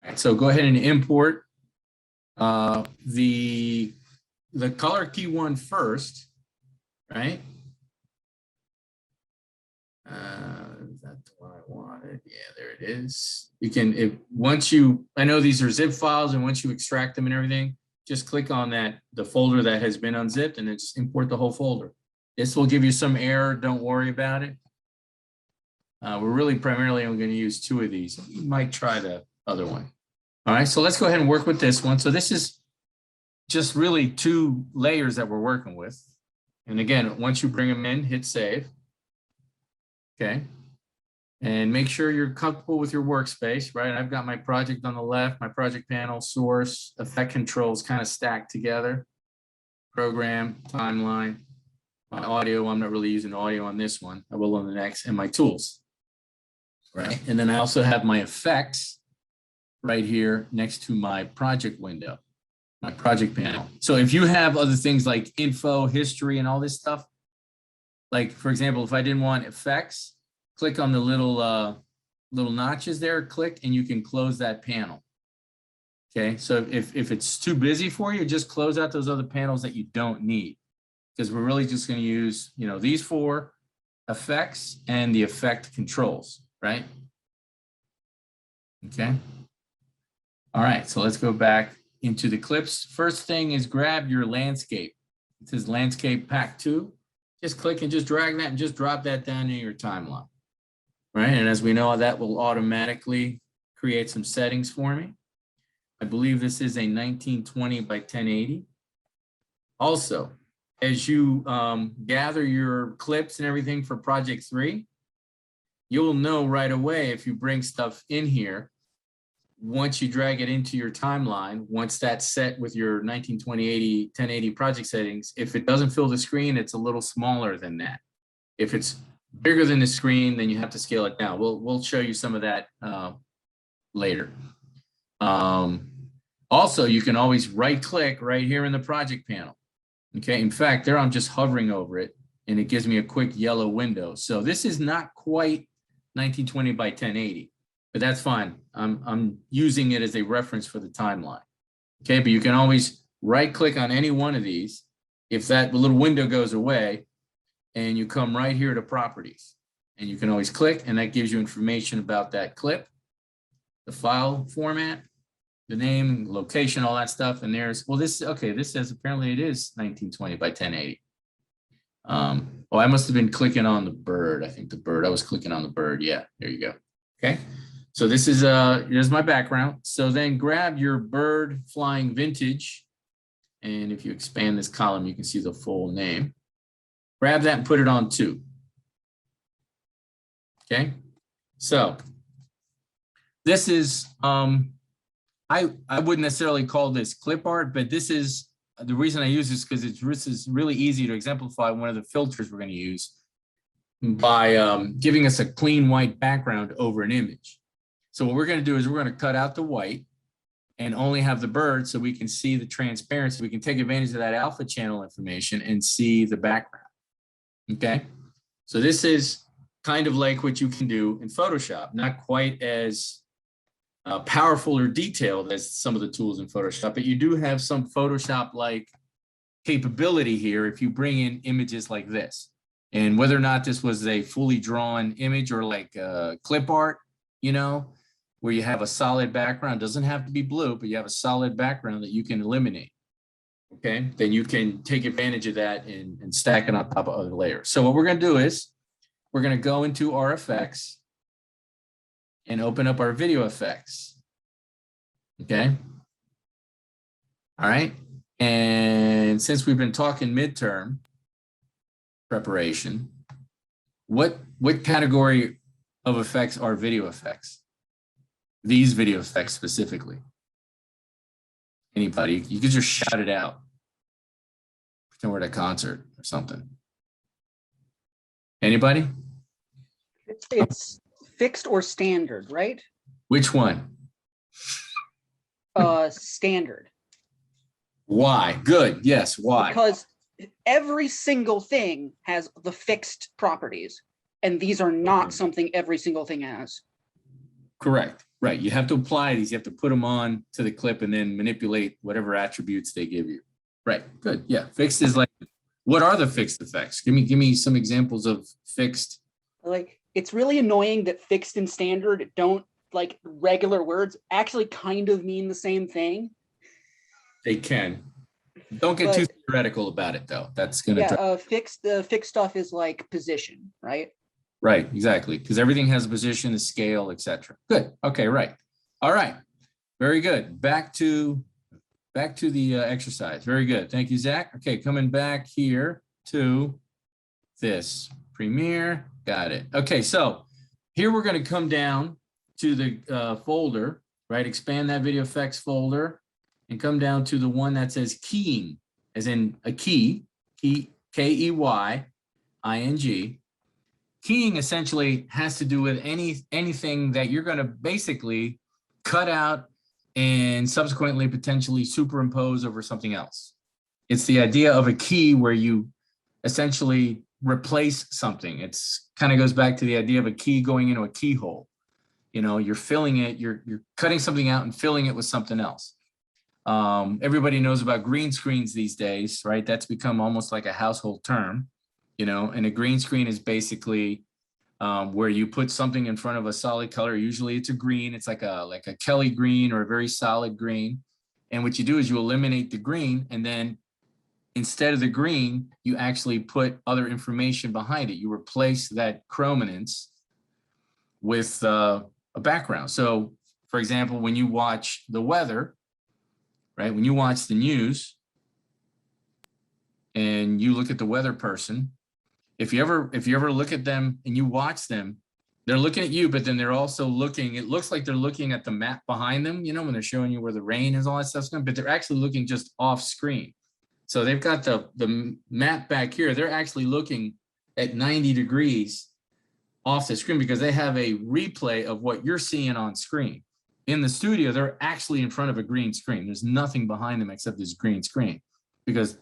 All right, so go ahead and import the color key one first, right? That's what I wanted. Yeah, there it is. You can, I know these are zip files, and once you extract them and everything, just click on the folder that has been unzipped, and then just import the whole folder. This will give you some error. Don't worry about it. We're really primarily only going to use 2 of these. You might try the other one. All right, so let's go ahead and work with this one. So this is just really 2 layers that we're working with. And again, once you bring them in, hit save. Okay. And make sure you're comfortable with your workspace, right? I've got my project on the left, my project panel, source, effect controls kind of stacked together. Program, timeline, my audio. I'm not really using audio on this one. I will on the next, and my tools, right? And then I also have my effects right here next to my project window, my project panel. So if you have other things like info, history, and all this stuff, like for example, if I didn't want effects, click on the little notches there, click, and you can close that panel. Okay, so if it's too busy for you, just close out those other panels that you don't need, because we're really just going to use, these 4 effects and the effect controls, right? Okay. All right, so let's go back into the clips. First thing is grab your landscape. It says landscape pack 2. Just click and just drag that and just drop that down in your timeline, right? And as we know, that will automatically create some settings for me. I believe this is a 1920 by 1080. Also, as you gather your clips and everything for project 3, you'll know right away if you bring stuff in here. Once you drag it into your timeline, once that's set with your 1920 1080 project settings, if it doesn't fill the screen, it's a little smaller than that. If it's bigger than the screen, then you have to scale it down. We'll show you some of that later. Also, you can always right click right here in the project panel. Okay, in fact, there I'm just hovering over it, and it gives me a quick yellow window. So this is not quite 1920 by 1080. But that's fine. I'm using it as a reference for the timeline. Okay, but you can always right click on any one of these. If that little window goes away, and you come right here to properties, and you can always click, and that gives you information about that clip, the file format, the name, location, all that stuff. And there's, well, this says apparently it is 1920 by 1080. Oh, I must have been clicking on the bird. I think I was clicking on the bird. Yeah, there you go. Okay. So this is here's my background. So then grab your bird flying vintage. And if you expand this column, you can see the full name. Grab that and put it on 2. Okay. So this is, I wouldn't necessarily call this clip art, but this is, the reason I use this because this is really easy to exemplify one of the filters we're going to use by giving us a clean white background over an image. So what we're going to do is we're going to cut out the white and only have the bird so we can see the transparency. We can take advantage of that alpha channel information and see the background. Okay. So this is kind of like what you can do in Photoshop, not quite as powerful or detailed as some of the tools in Photoshop, but you do have some Photoshop-like capability here if you bring in images like this. And whether or not this was a fully drawn image or like clip art, where you have a solid background, doesn't have to be blue, but you have a solid background that you can eliminate. Okay, then you can take advantage of that and stack it on top of other layers. So what we're going to do is we're going to go into our effects and open up our video effects. Okay. All right. And since we've been talking midterm preparation, what category of effects are video effects? These video effects specifically. Anybody? You could just shout it out. Pretend we're at a concert or something. Anybody? It's fixed or standard, right? Which one? Standard. Why? Good. Yes. Why? Because every single thing has the fixed properties, and these are not something every single thing has. Correct. Right. You have to apply these. You have to put them on to the clip and then manipulate whatever attributes they give you. Right. Good. Yeah. Fixed is like, what are the fixed effects? Give me some examples of fixed. Like, it's really annoying that fixed and standard don't, like, regular words actually kind of mean the same thing. They can. Don't get too But theoretical about it, though. That's going to yeah, fixed stuff is like position, right? Right, exactly. Because everything has a position, a scale, etc. Good. Okay, right. All right. Very good. Back to the exercise. Very good. Thank you, Zach. Okay, coming back here to this Premiere. Got it. Okay, so here we're going to come down to the folder, right? Expand that video effects folder and come down to the one that says keying, as in a key, Keying. Keying essentially has to do with anything that you're going to basically cut out and subsequently potentially superimpose over something else. It's the idea of a key where you essentially replace something. It's kind of goes back to the idea of a key going into a keyhole. You know, you're filling it, you're cutting something out and filling it with something else. Everybody knows about green screens these days, right? That's become almost like a household term, you know, and a green screen is basically where you put something in front of a solid color. Usually it's a green, it's like a Kelly green or a very solid green. And what you do is you eliminate the green, and then instead of the green, you actually put other information behind it. You replace that chrominance with a background. So for example, when you watch the weather, right? When you watch the news and you look at the weather person, if you ever look at them and you watch them, they're looking at you, but then they're also looking, it looks like they're looking at the map behind them, you know, when they're showing you where the rain is, all that stuff's going, but they're actually looking just off screen. So they've got the map back here. They're actually looking at 90 degrees off the screen because they have a replay of what you're seeing on screen. In the studio, they're actually in front of a green screen. There's nothing behind them except this green screen because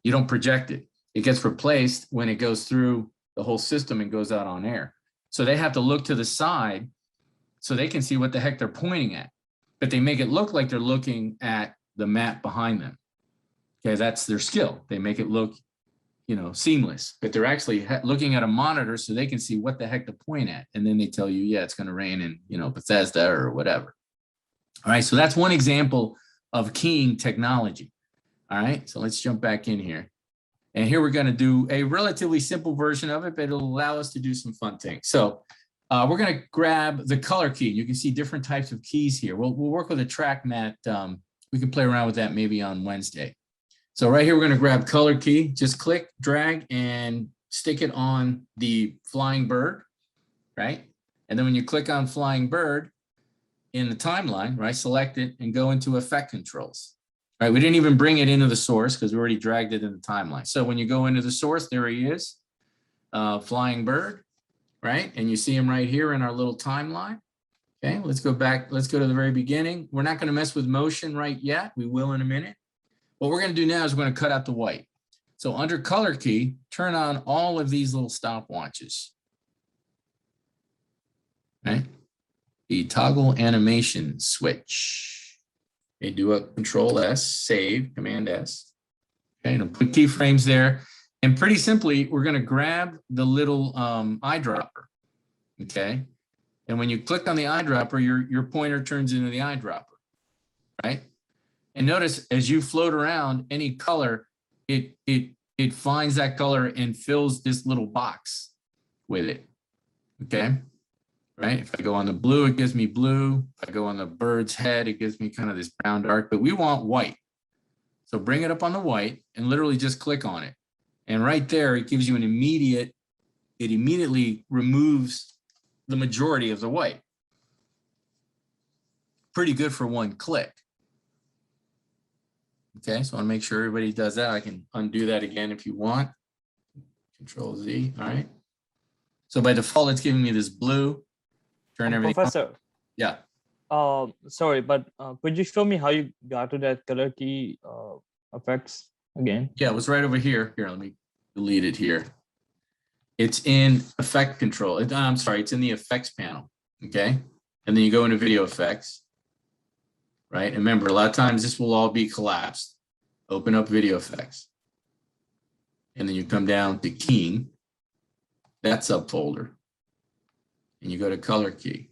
you don't project it. It gets replaced when it goes through the whole system and goes out on air. So they have to look to the side so they can see what the heck they're pointing at. But they make it look like they're looking at the map behind them. Okay, that's their skill. They make it look, you know, seamless, but they're actually looking at a monitor so they can see what the heck to point at. And then they tell you, yeah, it's going to rain in, you know, Bethesda or whatever. All right, so that's one example of keying technology. All right, so let's jump back in here. And here we're going to do a relatively simple version of it, but it'll allow us to do some fun things. So we're going to grab the color key. You can see different types of keys here. We'll work with a track mat. We can play around with that maybe on Wednesday. So right here, we're going to grab color key. Just click, drag, and stick it on the flying bird, right? And then when you click on flying bird in the timeline, right, select it and go into effect controls. Right, we didn't even bring it into the source because we already dragged it in the timeline. So when you go into the source, there he is, flying bird, right? And you see him right here in our little timeline. Okay, let's go back. Let's go to the very beginning. We're not going to mess with motion right yet. We will in a minute. What we're going to do now is we're going to cut out the white. So under color key, turn on all of these little stopwatches. Right? The toggle animation switch. Okay, do a Control S, save, Command S. Okay, and put keyframes there. And pretty simply, we're going to grab the little eyedropper. Okay. And when you click on the eyedropper, your pointer turns into the eyedropper. Right? And notice as you float around any color, it finds that color and fills this little box with it. Okay. Right? If I go on the blue, it gives me blue. If I go on the bird's head, it gives me kind of this brown dark, but we want white. So bring it up on the white and literally just click on it. And right there, it gives you it immediately removes the majority of the white. Pretty good for one click. Okay, so I want to make sure everybody does that. I can undo that again if you want. Control Z, all right. So by default, it's giving me this blue. Turn everything Professor. on. Yeah. Sorry, but could you show me how you got to that color key effects again? Yeah, it was right over here. Here, let me delete it here. It's in effect control. I'm sorry, it's in the effects panel. Okay. And then you go into video effects, right? And remember, a lot of times this will all be collapsed. Open up video effects. And then you come down to keying, that subfolder, and you go to color key.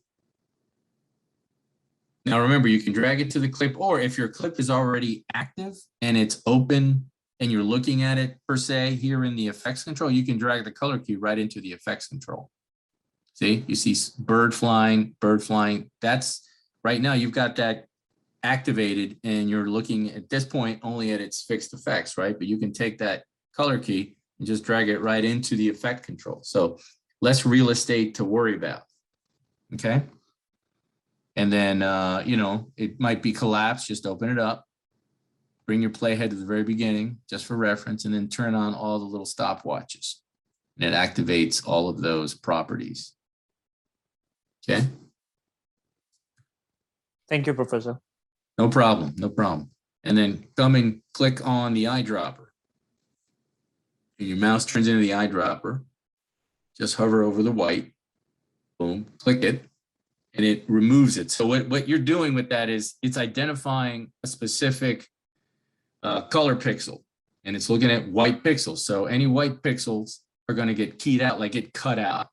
Now remember, you can drag it to the clip, or if your clip is already active and it's open and you're looking at it per se here in the effects control, you can drag the color key right into the effects control. See, you see bird flying, bird flying. That's right now you've got that activated and you're looking at this point only at its fixed effects, right? But you can take that color key and just drag it right into the effect control. So less real estate to worry about, okay? And then, you know, it might be collapsed, just open it up, bring your playhead to the very beginning, just for reference, and then turn on all the little stopwatches. And it activates all of those properties. Okay? Thank you, Professor. No problem, no problem. And then come and click on the eyedropper. And your mouse turns into the eyedropper. Just hover over the white, boom, click it, and it removes it. So what you're doing with that is it's identifying a specific color pixel, and it's looking at white pixels. So any white pixels are going to get keyed out, like get cut out,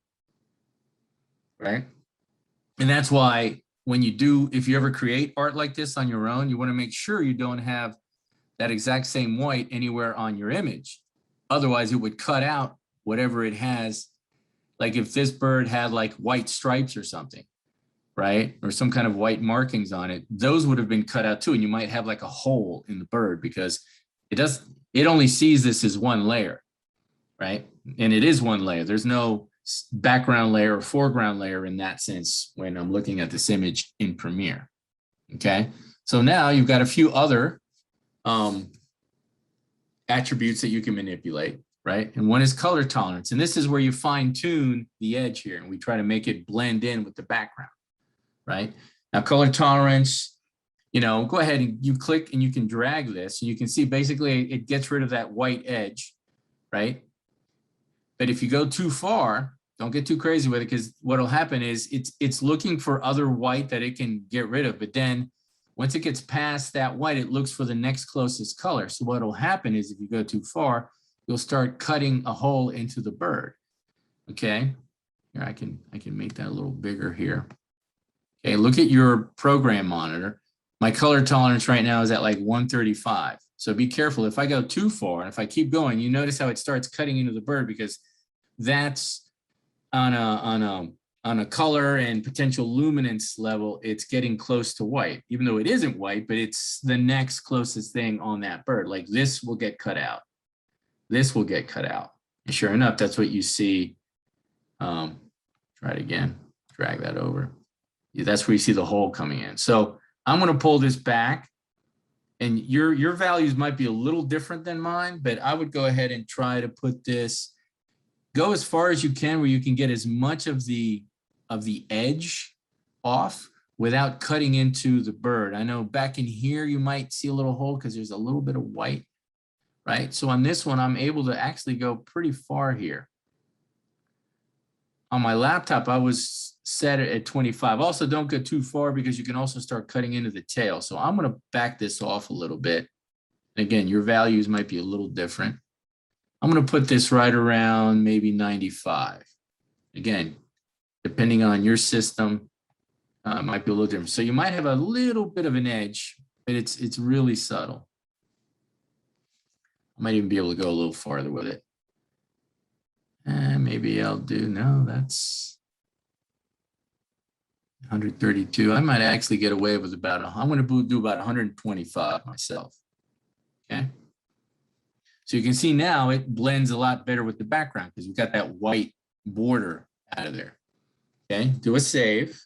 right? And that's why when you do, if you ever create art like this on your own, you want to make sure you don't have that exact same white anywhere on your image. Otherwise, it would cut out whatever it has. Like if this bird had like white stripes or something, right? Or some kind of white markings on it, those would have been cut out too. And you might have like a hole in the bird because it only sees this as one layer, right? And it is one layer. There's no background layer or foreground layer in that sense when I'm looking at this image in Premiere, okay? So now you've got a few other attributes that you can manipulate, right? And one is color tolerance. And this is where you fine tune the edge here and we try to make it blend in with the background, right? Now color tolerance, you know, go ahead and you click and you can drag this and you can see basically it gets rid of that white edge, right? But if you go too far, don't get too crazy with it because what'll happen is it's looking for other white that it can get rid of. But then once it gets past that white, it looks for the next closest color. So what'll happen is if you go too far, you'll start cutting a hole into the bird. Okay, here I can make that a little bigger here. Okay, look at your program monitor. My color tolerance right now is at like 135. So be careful. If I go too far, and if I keep going, you notice how it starts cutting into the bird because that's on a color and potential luminance level, it's getting close to white, even though it isn't white, but it's the next closest thing on that bird. Like this will get cut out. This will get cut out. And sure enough, that's what you see. Try it again, drag that over. Yeah, that's where you see the hole coming in. So I'm going to pull this back and your values might be a little different than mine, but I would go ahead and try to put this, go as far as you can where you can get as much of the edge off without cutting into the bird. I know back in here, you might see a little hole because there's a little bit of white, right? So on this one, I'm able to actually go pretty far here. On my laptop, I was set it at 25. Also, don't go too far because you can also start cutting into the tail. So I'm going to back this off a little bit. And again, your values might be a little different. I'm going to put this right around maybe 95. Again, depending on your system, it might be a little different. So you might have a little bit of an edge, but it's really subtle. I might even be able to go a little farther with it. And maybe I'll do, no, that's 132. I might actually get away with about, I'm going to do about 125 myself. Okay. So you can see now it blends a lot better with the background because we've got that white border out of there. Okay, do a save.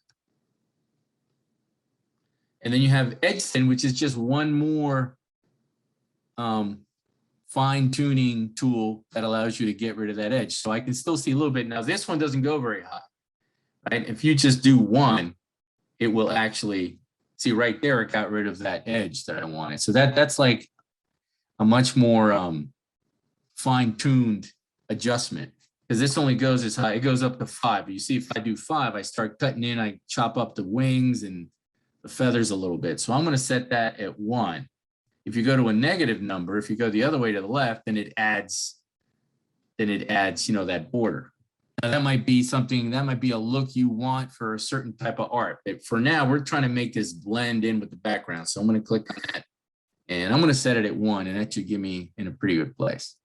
And then you have edge thin, which is just one more fine tuning tool that allows you to get rid of that edge. So I can still see a little bit. Now this one doesn't go very high, right? If you just do one, it will actually, see right there, it got rid of that edge that I wanted. So that's like a much more fine-tuned adjustment because this only goes as high, it goes up to 5. You see, if I do 5, I start cutting in, I chop up the wings and the feathers a little bit. So I'm going to set that at 1. If you go to a negative number, if you go the other way to the left, then it adds, that border. Now that might be something, that might be a look you want for a certain type of art. But for now, we're trying to make this blend in with the background. So I'm going to click on that and I'm going to set it at 1, and that should give me in a pretty good place.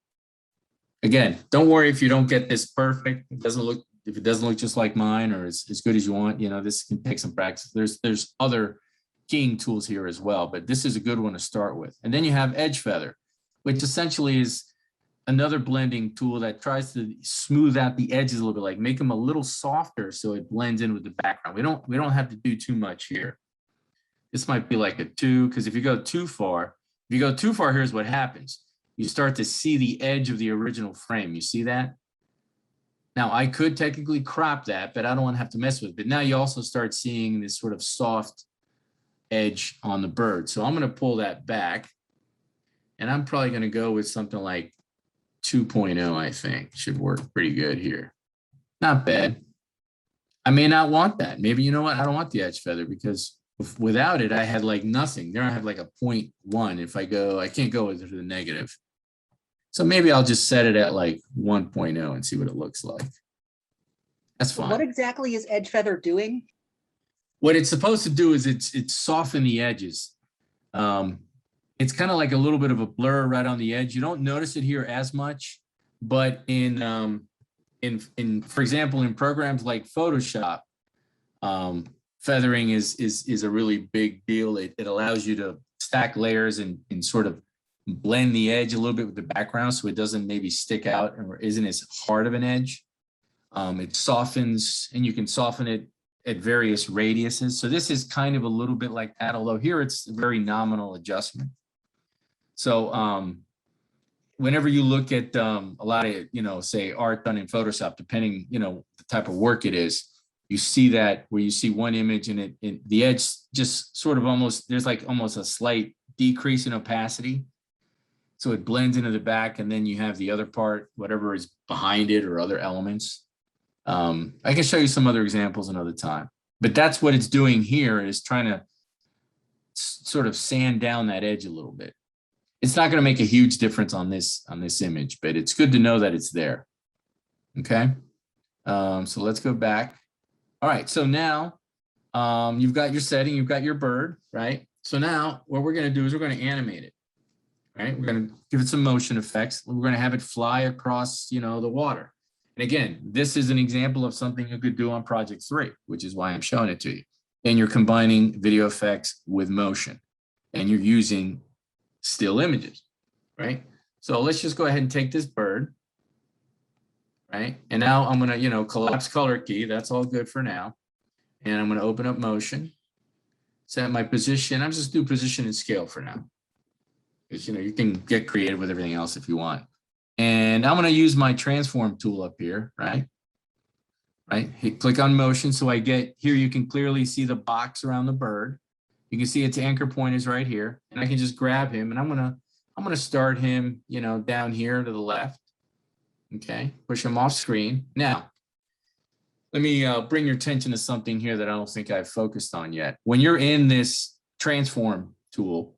Again, don't worry if you don't get this perfect. If it doesn't look just like mine or as good as you want, this can take some practice. There's other keying tools here as well, but this is a good one to start with. And then you have edge feather, which essentially is another blending tool that tries to smooth out the edges a little bit, like make them a little softer so it blends in with the background. We don't have to do too much here. This might be like a 2, because if you go too far, here's what happens. You start to see the edge of the original frame. You see that? Now, I could technically crop that, but I don't want to have to mess with it. But now you also start seeing this sort of soft edge on the bird. So I'm going to pull that back, and I'm probably going to go with something like 2.0, I think. Should work pretty good here. Not bad. I may not want that. Maybe, you know what? I don't want the edge feather, because without it, I had like nothing. There I have like a 0.1. If I go, I can't go with the negative. So maybe I'll just set it at like 1.0 and see what it looks like. That's fine. What exactly is edge feather doing? What it's supposed to do is it's soften the edges. It's kind of like a little bit of a blur right on the edge. You don't notice it here as much, but in for example, in programs like Photoshop, feathering is a really big deal. It allows you to stack layers and sort of blend the edge a little bit with the background so it doesn't maybe stick out or isn't as hard of an edge. It softens, and you can soften it at various radiuses. So this is kind of a little bit like that, although here it's a very nominal adjustment. So whenever you look at a lot of, say art done in Photoshop, depending, the type of work it is, you see that where you see one image and the edge just sort of there's like almost a slight decrease in opacity. So it blends into the back, and then you have the other part, whatever is behind it or other elements. I can show you some other examples another time, but that's what it's doing here, is trying to sort of sand down that edge a little bit. It's not going to make a huge difference on this image, but it's good to know that it's there. Okay. So let's go back. All right. So now you've got your setting, you've got your bird, right? So now what we're going to do is we're going to animate it, right? We're going to give it some motion effects. We're going to have it fly across, the water. And again, this is an example of something you could do on project 3, which is why I'm showing it to you. And you're combining video effects with motion, and you're using still images, right? So let's just go ahead and take this bird, right? And now I'm going to, collapse color key. That's all good for now. And I'm going to open up motion, set my position. I'm just do position and scale for now, because, you can get creative with everything else if you want. And I'm going to use my transform tool up here, right? Click on motion. So I get here, you can clearly see the box around the bird. You can see its anchor point is right here, and I can just grab him, and I'm gonna start him, down here to the left. Okay, push him off screen. Now, let me bring your attention to something here that I don't think I've focused on yet. When you're in this transform tool,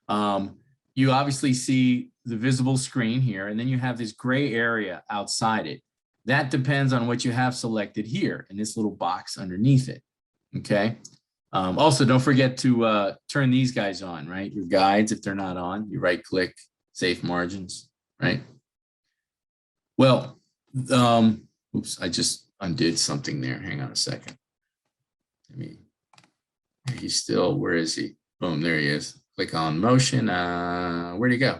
you obviously see the visible screen here, and then you have this gray area outside it. That depends on what you have selected here in this little box underneath it. Okay. Also, don't forget to turn these guys on, right? Your guides, if they're not on, you right click, safe margins, right? Well, oops, I just undid something there. Hang on a second. He's still, where is he? Boom, there he is. Click on motion. Where'd he go?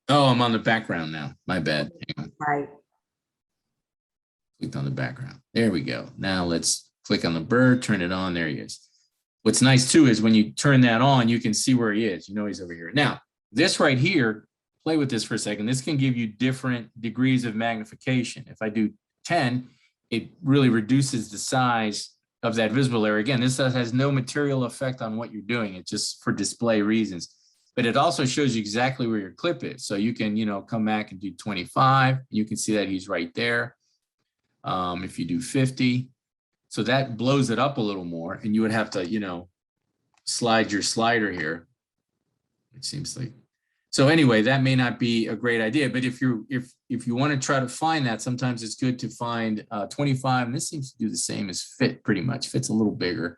Oh, I'm on the background now. My bad. Hang on. Right. Clicked on the background. There we go. Now let's click on the bird, turn it on. There he is. What's nice too is when you turn that on, you can see where he is. He's over here. Now, this right here, play with this for a second. This can give you different degrees of magnification. If I do 10, it really reduces the size of that visible area. Again, this has no material effect on what you're doing. It's just for display reasons. but it also shows you exactly where your clip is. So you can, you know, come back and do 25. You can see that he's right there. If you do 50, so that blows it up a little more, and you would have to, you know, slide your slider here. It seems like. So anyway, that may not be a great idea, but if you want to try to find that, sometimes it's good to find 25. And this seems to do the same as fit pretty much. Fit's a little bigger,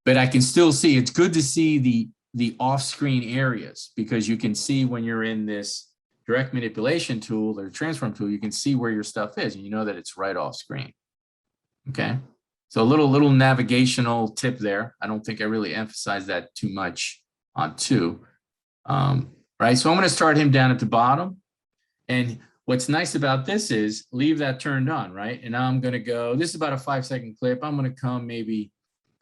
but I can still see. It's good to see the off-screen areas, because you can see when you're in this direct manipulation tool or transform tool, you can see where your stuff is, and you know that it's right off screen. Okay, so a little navigational tip there. I don't think I really emphasized that too much on 2. Right, so I'm going to start him down at the bottom, and what's nice about this is leave that turned on, right? And I'm going to go. This is about a 5-second clip. I'm going to come maybe.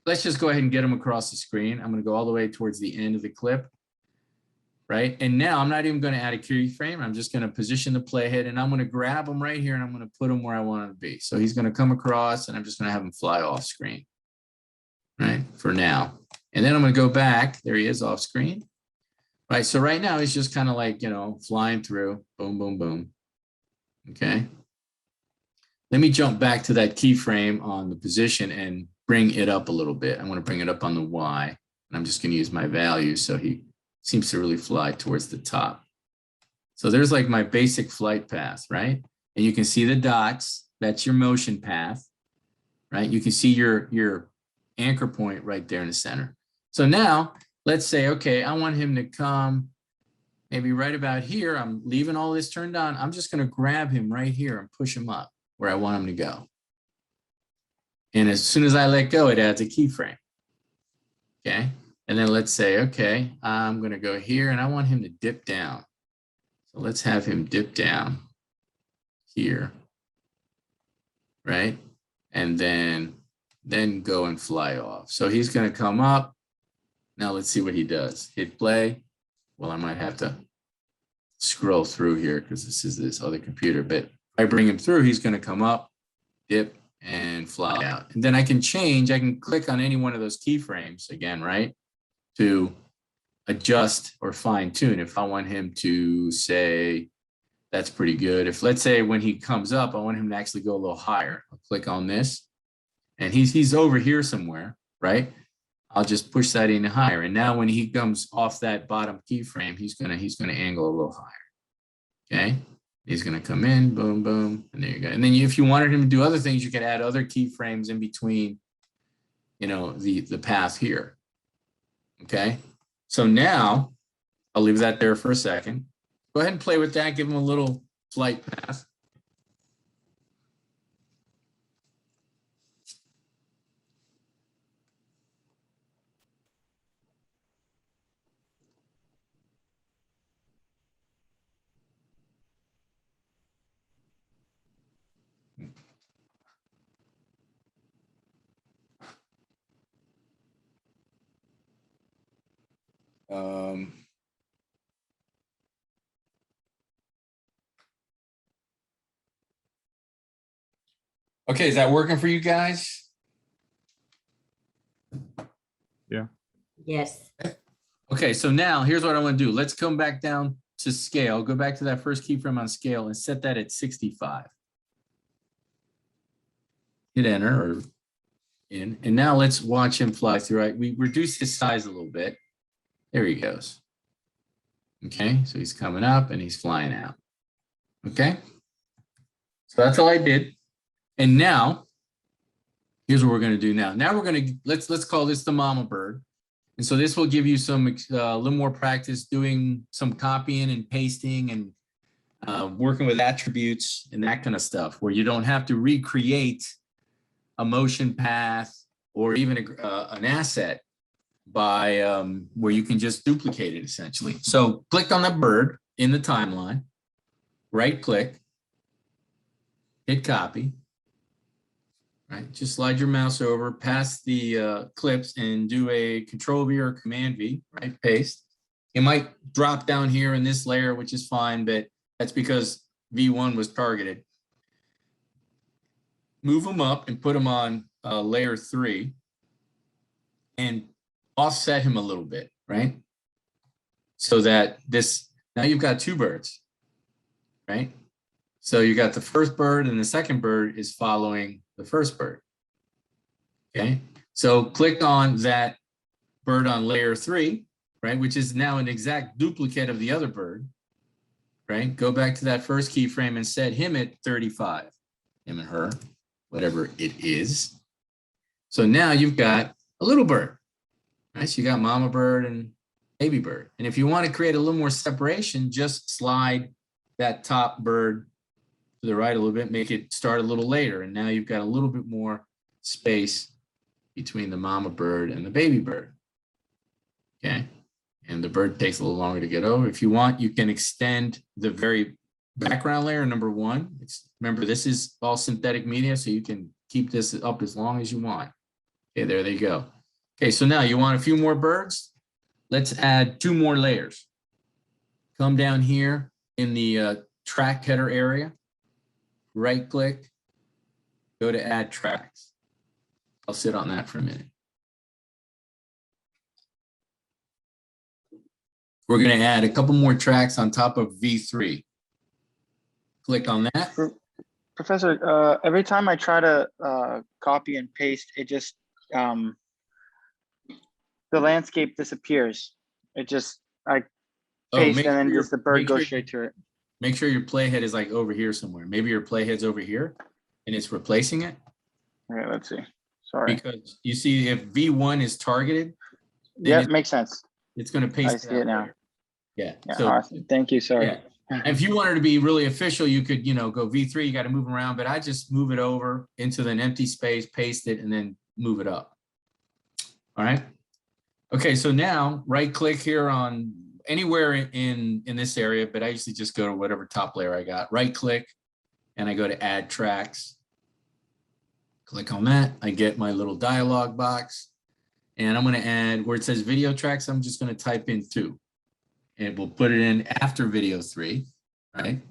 Let's just go ahead and get him across the screen. I'm going to go all the way towards the end of the clip, right? And now I'm not even going to add a keyframe. I'm just going to position the playhead, and I'm going to grab him right here, and I'm going to put him where I want him to be. So he's going to come across, and I'm just going to have him fly off screen, right, for now. And then I'm going to go back. There he is off screen, right? So right now he's just kind of like, you know, flying through, boom, boom, boom. Okay. Let me jump back to that keyframe on the position and bring it up a little bit. I want to bring it up on the Y, and I'm just going to use my value. So he seems to really fly towards the top. So there's like my basic flight path, right? And you can see the dots. That's your motion path, right? You can see your anchor point right there in the center. So now let's say, okay, I want him to come maybe right about here. I'm leaving all this turned on. I'm just going to grab him right here and push him up where I want him to go. And as soon as I let go, it adds a keyframe. Okay. And then let's say, okay, I'm going to go here, and I want him to dip down. So let's have him dip down here, right? And then go and fly off. So he's going to come up. Now let's see what he does. Hit play. Well, I might have to scroll through here because this is this other computer. But if I bring him through, he's going to come up, dip, and fly out. And then I can change. I can click on any one of those keyframes again, right? To adjust or fine tune. If I want him to say, that's pretty good. If let's say when he comes up, I want him to actually go a little higher. I'll click on this, and he's over here somewhere, right? I'll just push that in higher. And now when he comes off that bottom keyframe, he's gonna angle a little higher. Okay. He's gonna come in, boom, boom, and there you go. And then if you wanted him to do other things, you could add other keyframes in between, you know, the path here. Okay, so now I'll leave that there for a second. Go ahead and play with that. Give him a little flight path. Okay, is that working for you guys? Yeah. Yes. Okay, so now here's what I want to do. Let's come back down to scale. Go back to that first keyframe on scale and set that at 65. Hit enter or in. And now let's watch him fly through. Right? We reduced his size a little bit. There he goes. Okay, so he's coming up and he's flying out. Okay, so that's all I did. And now, here's what we're going to do now. Now we're going to, let's call this the mama bird. And so this will give you some a little more practice doing some copying and pasting and working with attributes and that kind of stuff, where you don't have to recreate a motion path or even an asset by where you can just duplicate it essentially. So click on the bird in the timeline, right click, hit copy. Right, just slide your mouse over past the clips and do a Control V or Command V, right, paste. It might drop down here in this layer, which is fine, but that's because V1 was targeted. Move them up and put them on layer 3 and offset him a little bit, right? so that this, now you've got two birds, right? So you got the first bird and the second bird is following the first bird. Okay, so click on that bird on layer 3, right, which is now an exact duplicate of the other bird, right? Go back to that first keyframe and set him at 35, him and her, whatever it is. So now you've got a little bird, right? So you got mama bird and baby bird. And if you want to create a little more separation, just slide that top bird to the right a little bit, make it start a little later. And now you've got a little bit more space between the mama bird and the baby bird. Okay. And the bird takes a little longer to get over. If you want, you can extend the very background layer, number 1. Remember, this is all synthetic media, so you can keep this up as long as you want. Okay, there they go. Okay, so now you want a few more birds. Let's add 2 more layers. Come down here in the track header area, right click, go to add tracks. I'll sit on that for a minute. We're going to add a couple more tracks on top of V3. Click on that. Professor, every time I try to copy and paste, it just, the landscape disappears. It just, I paste and then just the bird goes straight to it. Make sure your playhead is like over here somewhere. Maybe your playhead's over here and it's replacing it. All right, let's see. Sorry. Because you see if V1 is targeted. Yeah, makes sense. It's going to paste. I see it now. Yeah. Yeah, So, awesome. Thank you. Sorry. Yeah. And if you wanted to be really official, you could, go V3, you got to move around, but I just move it over into an empty space, paste it, and then move it up. All right. Okay. So now right click here on anywhere in this area, but I usually just go to whatever top layer I got. Right click and I go to add tracks. Click on that. I get my little dialog box and I'm going to add where it says video tracks. I'm just going to type in 2. And we'll put it in after video 3, right?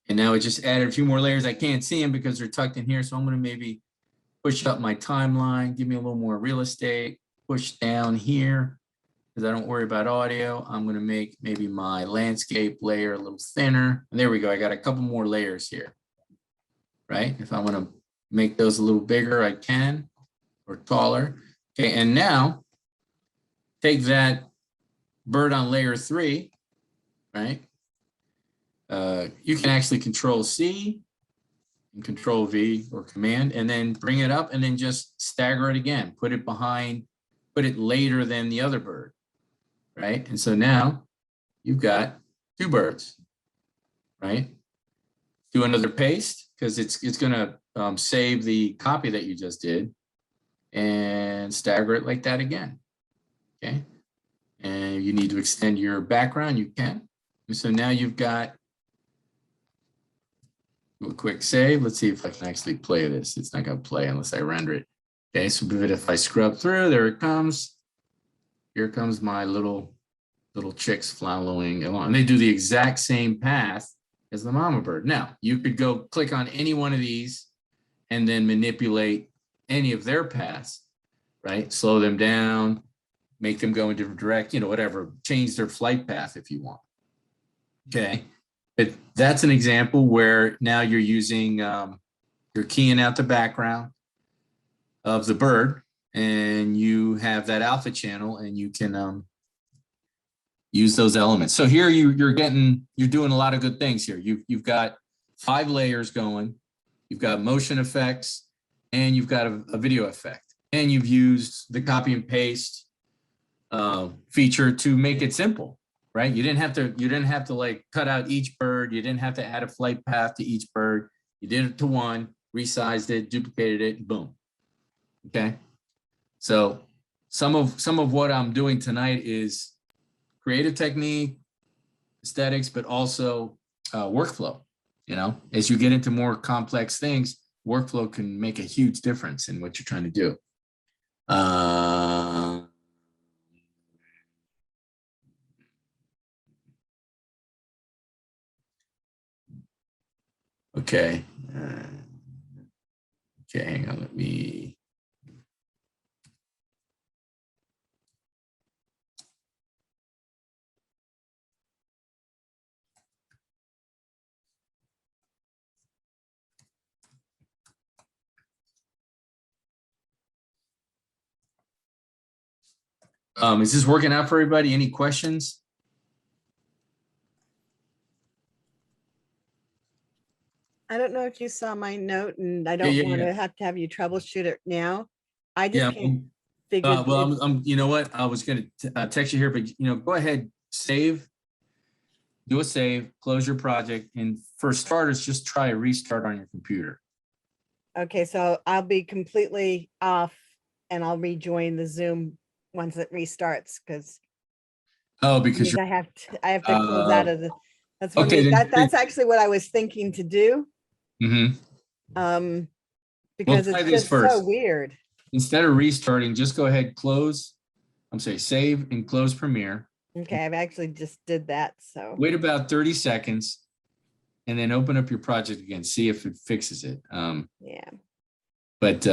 And now it just added a few more layers. I can't see them because they're tucked in here. So I'm going to maybe push up my timeline, give me a little more real estate, push down here because I don't worry about audio. I'm going to make maybe my landscape layer a little thinner. And there we go. I got a couple more layers here, right? If I want to make those a little bigger, I can, or taller. Okay, and now take that bird on layer 3, right? You can actually control C and control V or command and then bring it up and then just stagger it again. Put it behind, put it later than the other bird, right? And so now you've got 2 birds, right? Do another paste because it's going to save the copy that you just did and stagger it like that again, okay? And you need to extend your background, you can. And so now you've got, do a quick save. Let's see if I can actually play this. It's not going to play unless I render it. Okay, so if I scrub through, there it comes. Here comes my little chicks following along. And they do the exact same path as the mama bird. Now, you could go click on any one of these and then manipulate any of their paths, right? Slow them down, make them go in different direction, whatever, change their flight path if you want. Okay, but that's an example where now you're using, you're keying out the background of the bird and you have that alpha channel and you can use those elements. So here you're doing a lot of good things here. You've got 5 layers going, you've got motion effects, and you've got a video effect, and you've used the copy and paste feature to make it simple, right? You didn't have to like cut out each bird. You didn't have to add a flight path to each bird. You did it to one, resized it, duplicated it, and boom. Okay. So some of what I'm doing tonight is creative technique, aesthetics, but also workflow. As you get into more complex things, workflow can make a huge difference in what you're trying to do. Okay. Okay, hang on, let me. Is this working out for everybody? Any questions? I don't know if you saw my note, and I Yeah, don't yeah, want yeah. to have you troubleshoot it now. I just Yeah. can't figure. Well, it's- you know what? I was going to text you here, but go ahead, save, do a save, close your project, and for starters, just try a restart on your computer. Okay, so I'll be completely off and I'll rejoin the Zoom once it restarts because Oh, because I have to close out of the, that's what okay, that's actually what I was thinking to do. Mhm. Because try it's this just so first. weird. Instead of restarting, just go ahead, save and close Premiere. Okay, I've actually just did that, so. Wait about 30 seconds and then open up your project again, see if it fixes it. Yeah. But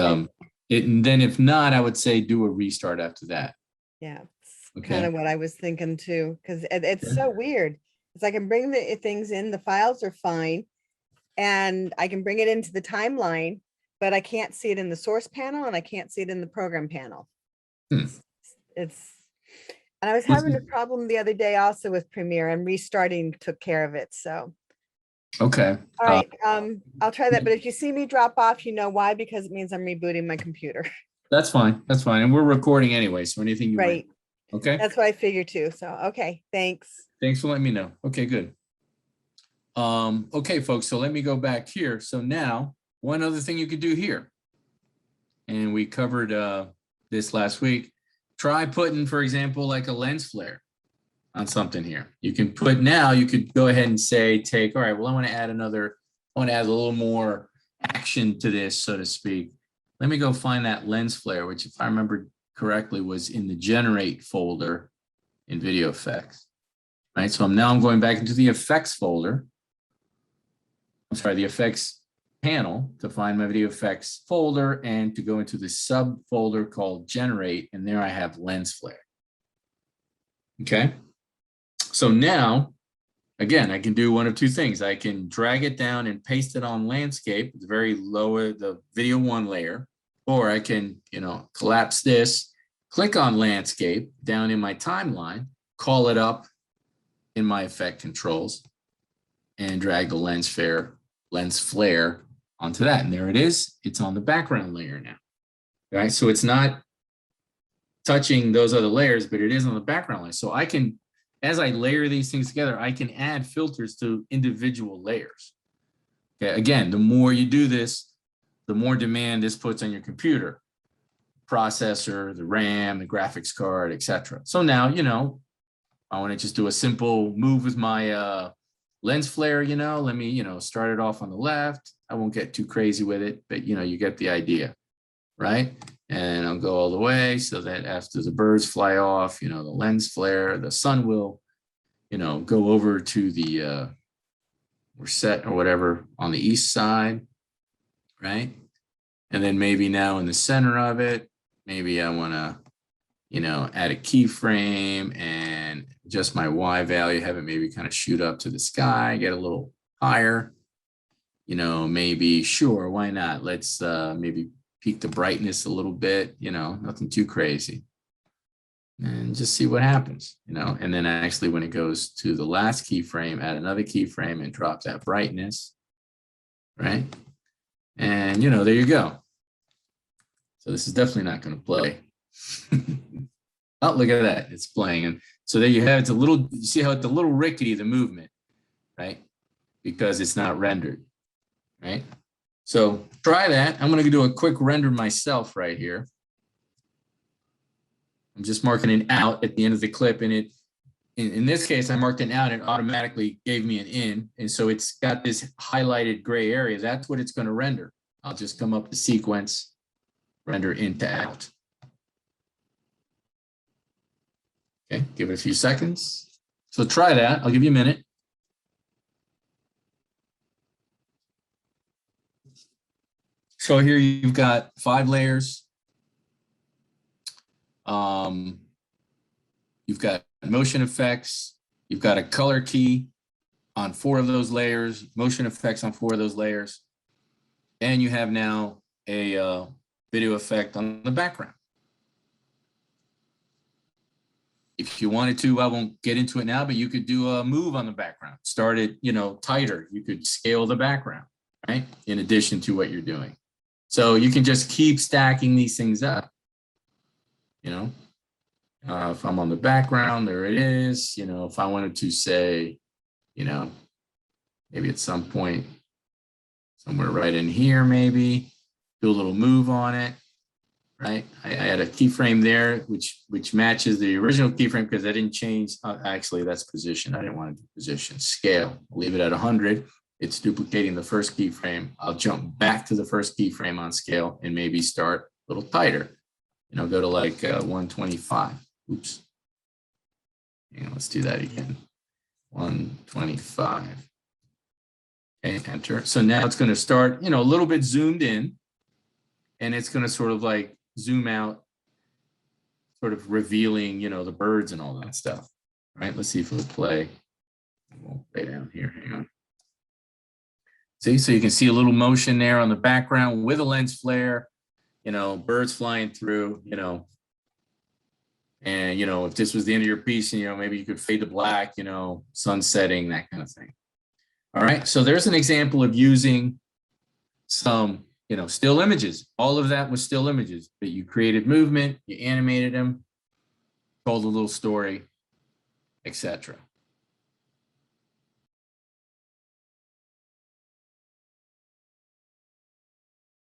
and then if not, I would say do a restart after that. Yeah, it's Okay. kind of what I was thinking too, because it's Okay. so weird. It's I can bring the things in, the files are fine, and I can bring it into the timeline, but I can't see it in the source panel and I can't see it in the program panel. Hmm. It's, and I was having a problem the other day also with Premiere, and restarting took care of it, so. Okay. All right, I'll try that, but if you see me drop off, you know why, because it means I'm rebooting my computer. That's fine. That's fine. And we're recording anyway, so anything you Right, want. Okay. that's what I figured too, so, okay, thanks. Thanks for letting me know. Okay, good. Okay, folks, so let me go back here. So now, one other thing you could do here, and we covered this last week, try putting, for example, like a lens flare on something here. You can put now, you could go ahead and say, all right, well, I want to add a little more action to this, so to speak. Let me go find that lens flare, which if I remember correctly was in the generate folder in video effects, right? So I'm going back into the effects folder. I'm sorry, the effects panel to find my video effects folder and to go into the subfolder called generate. And there I have lens flare. Okay. So now, again, I can do one of two things. I can drag it down and paste it on landscape, the very lower, the video one layer, or I can, collapse this, click on landscape down in my timeline, call it up in my effect controls, and drag the lens flare onto that. And there it is. It's on the background layer now. Right. So it's not touching those other layers, but it is on the background layer. So I can, as I layer these things together, I can add filters to individual layers. Okay. Again, the more you do this, the more demand this puts on your computer, processor, the RAM, the graphics card, etc. So now, I want to just do a simple move with my lens flare, let me, start it off on the left. I won't get too crazy with it, but you get the idea, right? And I'll go all the way so that after the birds fly off, the lens flare, the sun will, go over to the set or whatever on the east side, right? And then maybe now in the center of it, maybe I want to, add a keyframe and just my Y value, have it maybe kind of shoot up to the sky, get a little higher, maybe, sure, why not? Let's maybe peak the brightness a little bit, nothing too crazy. And just see what happens, and then actually when it goes to the last keyframe, add another keyframe and drop that brightness, right? And, there you go. So this is definitely not going to play. Oh, look at that. It's playing. And so there you have it. You see how it's a little rickety, the movement, right? Because it's not rendered, right? So try that. I'm going to do a quick render myself right here. I'm just marking an out at the end of the clip. And in this case, I marked an out and automatically gave me an in. And so it's got this highlighted gray area. That's what it's going to render. I'll just come up to sequence, render in to out. Okay, give it a few seconds. So try that. I'll give you a minute. So here you've got 5 layers. You've got motion effects. You've got a color key on 4 of those layers, motion effects on 4 of those layers. And you have now a video effect on the background. If you wanted to, I won't get into it now, but you could do a move on the background. Start it, tighter. You could scale the background, right? In addition to what you're doing. So you can just keep stacking these things up. If I'm on the background, there it is. If I wanted to say, maybe at some point, somewhere right in here, maybe do a little move on it, right? I had a keyframe there, which matches the original keyframe because I didn't change. Actually, that's position. I didn't want to do position. Scale. I'll leave it at 100. It's duplicating the first keyframe. I'll jump back to the first keyframe on scale and maybe start a little tighter. Go to like 125. Oops. Let's do that again. 125. Okay, enter. So now it's going to start, a little bit zoomed in, and it's going to sort of like zoom out, sort of revealing, the birds and all that stuff. All right, let's see if it'll play. We'll play down here. Hang on. See, so you can see a little motion there on the background with a lens flare, birds flying through, and, if this was the end of your piece, maybe you could fade to black, sun setting, that kind of thing. All right, so there's an example of using some, still images. All of that was still images, but you created movement, you animated them, told a little story, etc.